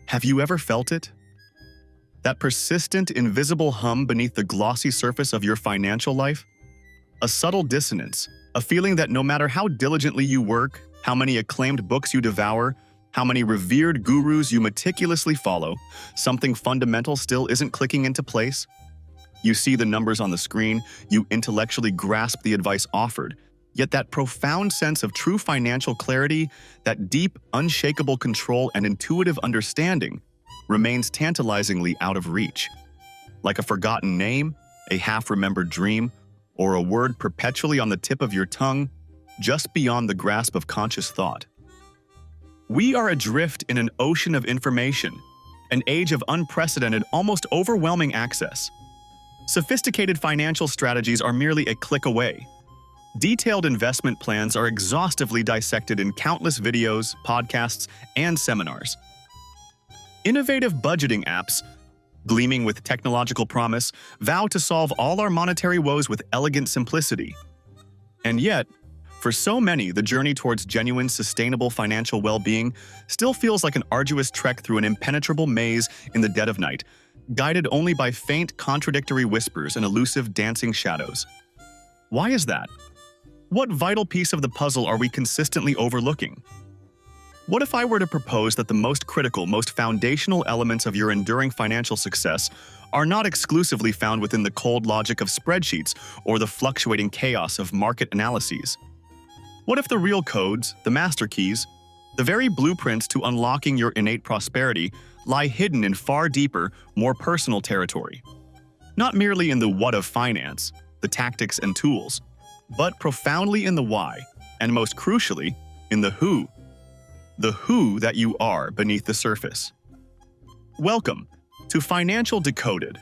Have you ever felt it? That persistent, invisible hum beneath the glossy surface of your financial life? A subtle dissonance, a feeling that no matter how diligently you work, how many acclaimed books you devour, how many revered gurus you meticulously follow, something fundamental still isn't clicking into place? You see the numbers on the screen, you intellectually grasp the advice offered, yet that profound sense of true financial clarity, that deep, unshakable control and intuitive understanding, remains tantalizingly out of reach. Like a forgotten name, a half-remembered dream, or a word perpetually on the tip of your tongue, just beyond the grasp of conscious thought. We are adrift in an ocean of information, an age of unprecedented, almost overwhelming access. Sophisticated financial strategies are merely a click away. Detailed investment plans are exhaustively dissected in countless videos, podcasts, and seminars. Innovative budgeting apps, gleaming with technological promise, vow to solve all our monetary woes with elegant simplicity. And yet, for so many, the journey towards genuine, sustainable financial well-being still feels like an arduous trek through an impenetrable maze in the dead of night, guided only by faint, contradictory whispers and elusive, dancing shadows. Why is that? What vital piece of the puzzle are we consistently overlooking? What if I were to propose that the most critical, most foundational elements of your enduring financial success are not exclusively found within the cold logic of spreadsheets or the fluctuating chaos of market analyses? What if the real codes, the master keys, the very blueprints to unlocking your innate prosperity lie hidden in far deeper, more personal territory? Not merely in the what of finance, the tactics and tools, but profoundly in the why, and most crucially, in the who. The who that you are beneath the surface. Welcome to Financial Decoded.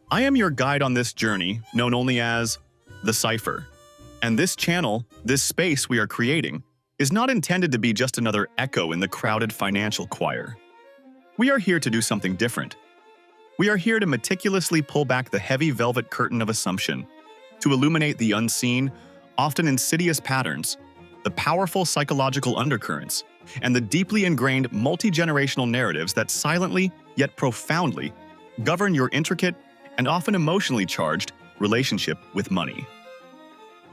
I am your guide on this journey, known only as the Cypher. And this channel, this space we are creating, is not intended to be just another echo in the crowded financial choir. We are here to do something different. We are here to meticulously pull back the heavy velvet curtain of assumption, to illuminate the unseen, often insidious patterns, the powerful psychological undercurrents, and the deeply ingrained multi-generational narratives that silently, yet profoundly, govern your intricate and often emotionally charged relationship with money.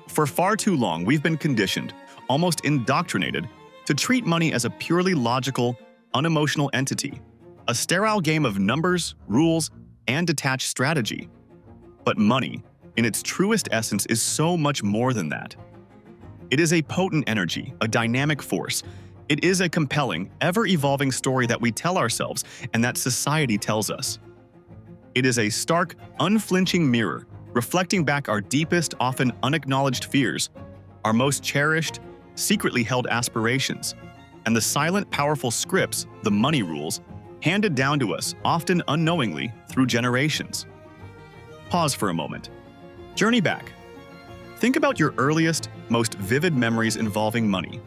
For far too long, we've been conditioned, almost indoctrinated, to treat money as a purely logical, unemotional entity, a sterile game of numbers, rules, and detached strategy. But money, in its truest essence, is so much more than that. It is a potent energy, a dynamic force. It is a compelling, ever-evolving story that we tell ourselves and that society tells us. It is a stark, unflinching mirror, reflecting back our deepest, often unacknowledged fears, our most cherished, secretly held aspirations, and the silent, powerful scripts, the money rules, handed down to us, often unknowingly, through generations. Pause for a moment. Journey back. Think about your earliest, most vivid memories involving money.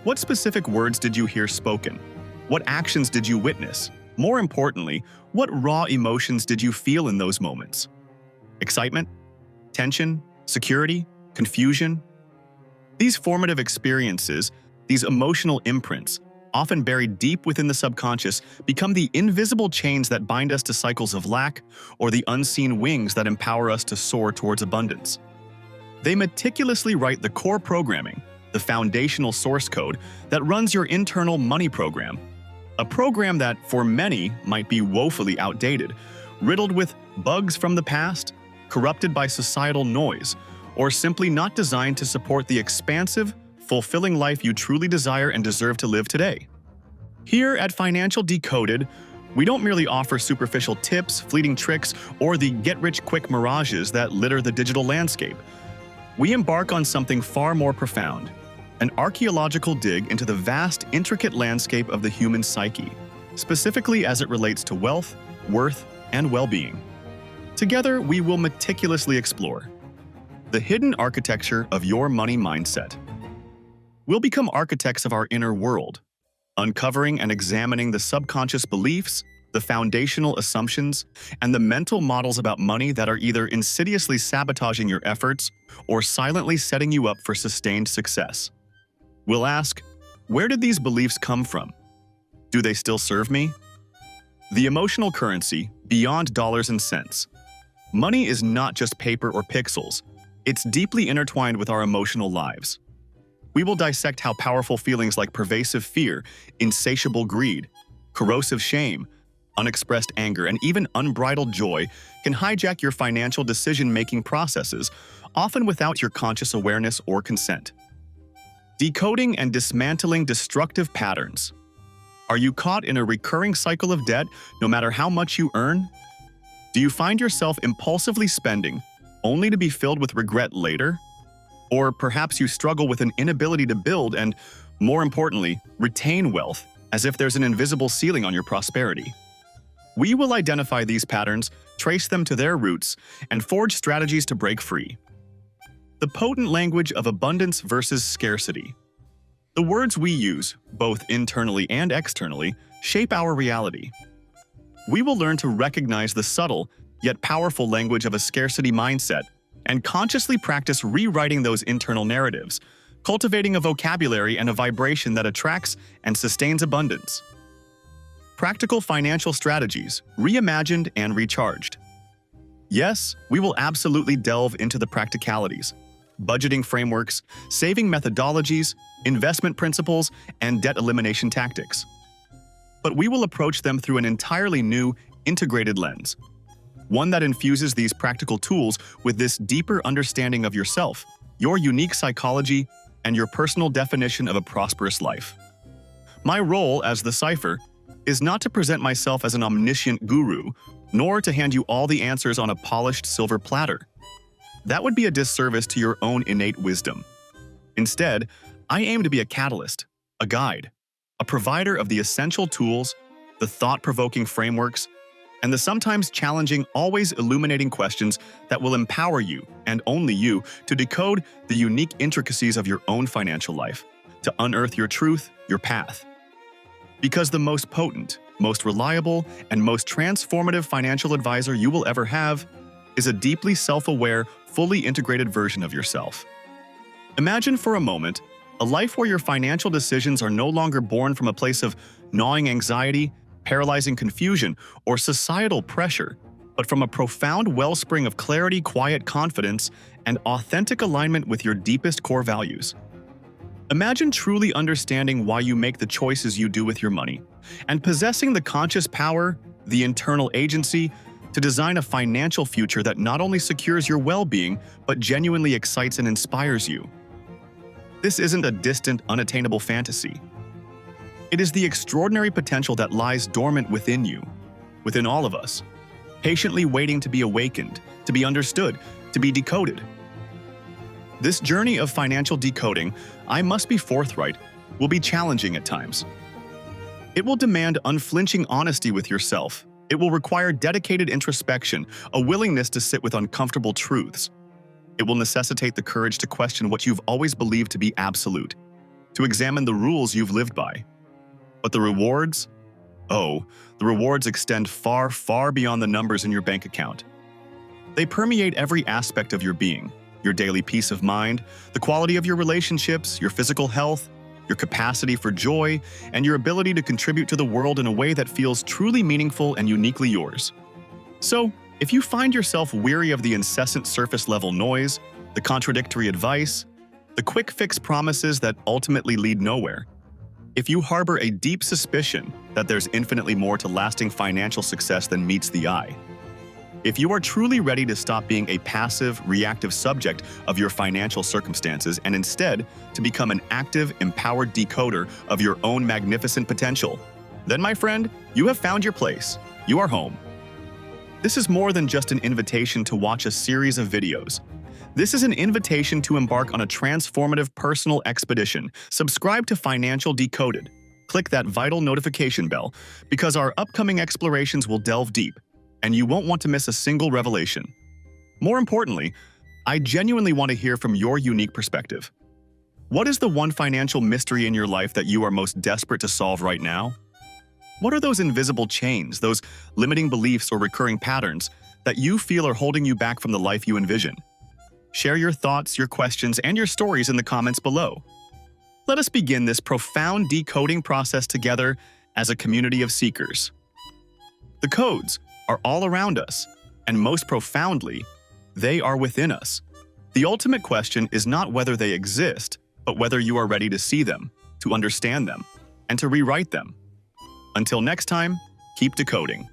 What specific words did you hear spoken? What actions did you witness? More importantly, what raw emotions did you feel in those moments? Excitement? Tension? Security? Confusion? These formative experiences, these emotional imprints, often buried deep within the subconscious, become the invisible chains that bind us to cycles of lack or the unseen wings that empower us to soar towards abundance. They meticulously write the core programming, the foundational source code that runs your internal money program. A program that, for many, might be woefully outdated, riddled with bugs from the past, corrupted by societal noise, or simply not designed to support the expansive, fulfilling life you truly desire and deserve to live today. Here at Financial Decoded, we don't merely offer superficial tips, fleeting tricks, or the get-rich-quick mirages that litter the digital landscape. We embark on something far more profound, an archaeological dig into the vast, intricate landscape of the human psyche, specifically as it relates to wealth, worth, and well-being. Together, we will meticulously explore the hidden architecture of your money mindset. We'll become architects of our inner world, uncovering and examining the subconscious beliefs, the foundational assumptions, and the mental models about money that are either insidiously sabotaging your efforts or silently setting you up for sustained success. We'll ask, where did these beliefs come from? Do they still serve me? The emotional currency beyond dollars and cents. Money is not just paper or pixels. It's deeply intertwined with our emotional lives. We will dissect how powerful feelings like pervasive fear, insatiable greed, corrosive shame, unexpressed anger, and even unbridled joy can hijack your financial decision-making processes, often without your conscious awareness or consent. Decoding and dismantling destructive patterns. Are you caught in a recurring cycle of debt no matter how much you earn? Do you find yourself impulsively spending, only to be filled with regret later? Or perhaps you struggle with an inability to build and, more importantly, retain wealth, as if there's an invisible ceiling on your prosperity. We will identify these patterns, trace them to their roots, and forge strategies to break free. The potent language of abundance versus scarcity. The words we use, both internally and externally, shape our reality. We will learn to recognize the subtle, yet powerful language of a scarcity mindset and consciously practice rewriting those internal narratives, cultivating a vocabulary and a vibration that attracts and sustains abundance. Practical financial strategies, reimagined and recharged. Yes, we will absolutely delve into the practicalities, budgeting frameworks, saving methodologies, investment principles, and debt elimination tactics. But we will approach them through an entirely new, integrated lens, one that infuses these practical tools with this deeper understanding of yourself, your unique psychology, and your personal definition of a prosperous life. My role as the Cypher is not to present myself as an omniscient guru, nor to hand you all the answers on a polished silver platter. That would be a disservice to your own innate wisdom. Instead, I aim to be a catalyst, a guide, a provider of the essential tools, the thought-provoking frameworks, and the sometimes challenging, always illuminating questions that will empower you, and only you, to decode the unique intricacies of your own financial life, to unearth your truth, your path. Because the most potent, most reliable, and most transformative financial advisor you will ever have is a deeply self-aware, fully integrated version of yourself. Imagine for a moment a life where your financial decisions are no longer born from a place of gnawing anxiety, paralyzing confusion, or societal pressure, but from a profound wellspring of clarity, quiet confidence, and authentic alignment with your deepest core values. Imagine truly understanding why you make the choices you do with your money, and possessing the conscious power, the internal agency, to design a financial future that not only secures your well-being, but genuinely excites and inspires you. This isn't a distant, unattainable fantasy. It is the extraordinary potential that lies dormant within you, within all of us, patiently waiting to be awakened, to be understood, to be decoded. This journey of financial decoding, I must be forthright, will be challenging at times. It will demand unflinching honesty with yourself. It will require dedicated introspection, a willingness to sit with uncomfortable truths. It will necessitate the courage to question what you've always believed to be absolute, to examine the rules you've lived by. But the rewards? Oh, the rewards extend far, far beyond the numbers in your bank account. They permeate every aspect of your being, your daily peace of mind, the quality of your relationships, your physical health, your capacity for joy, and your ability to contribute to the world in a way that feels truly meaningful and uniquely yours. So, if you find yourself weary of the incessant surface-level noise, the contradictory advice, the quick-fix promises that ultimately lead nowhere, if you harbor a deep suspicion that there's infinitely more to lasting financial success than meets the eye, if you are truly ready to stop being a passive, reactive subject of your financial circumstances and instead to become an active, empowered decoder of your own magnificent potential, then, my friend, you have found your place. You are home. This is more than just an invitation to watch a series of videos. This is an invitation to embark on a transformative personal expedition. Subscribe to Financial Decoded. Click that vital notification bell, because our upcoming explorations will delve deep, and you won't want to miss a single revelation. More importantly, I genuinely want to hear from your unique perspective. What is the one financial mystery in your life that you are most desperate to solve right now? What are those invisible chains, those limiting beliefs or recurring patterns that you feel are holding you back from the life you envision? Share your thoughts, your questions, and your stories in the comments below. Let us begin this profound decoding process together as a community of seekers. The codes are all around us, and most profoundly, they are within us. The ultimate question is not whether they exist, but whether you are ready to see them, to understand them, and to rewrite them. Until next time, keep decoding.